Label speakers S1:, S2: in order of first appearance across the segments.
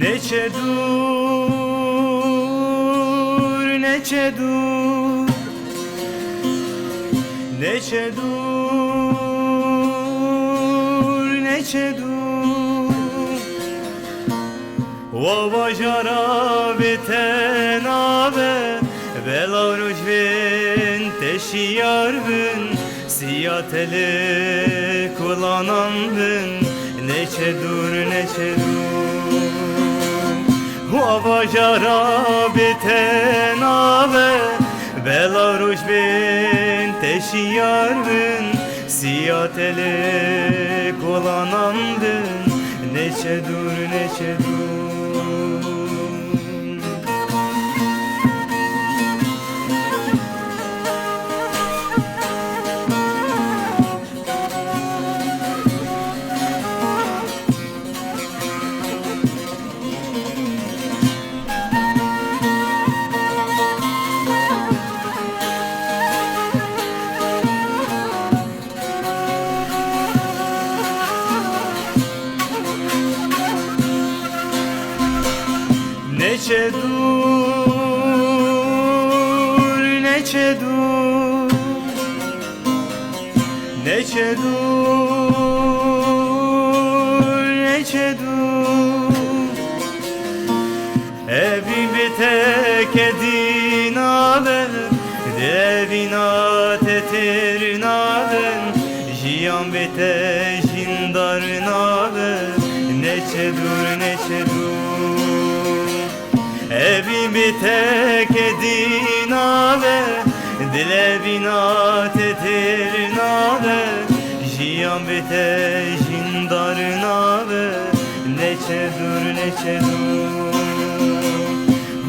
S1: Neçe dur, neçe dur, neçe dur, neçe dur. Vava jarabeten ave, Belarus bin teşiyar bin, Siyatele kulanan bin. Neçe dur, neçe dur. Vava jarabeten ave, Belarus bin teşiyar bin, Siyatele kulanan bin. Neçe dur, neçe dur. Neçe dur, neçe dur, neçe dur, neçe dur. Evimi tek edin ave, devinat etir naven, jiyan bete jindar nave. Neçe dur, neçe dur. Evimi tek edin ave, dile binat etir nave, jiyan bete jindar nave. Neçe dur, neçe dur.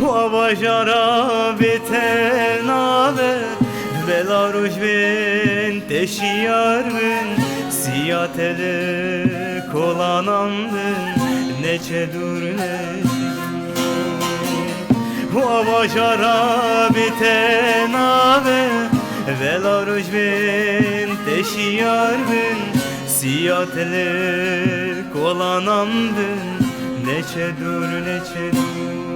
S1: Vava jarabeten ave, Belarus bin teşiyar bin, Siyatele kolanan bin. Neçe dur, neçe dur. Vava jarabeten ave, Belarus bin teşiyar bin, Siyatele kolanan bin. Neçe dur, neçe dur.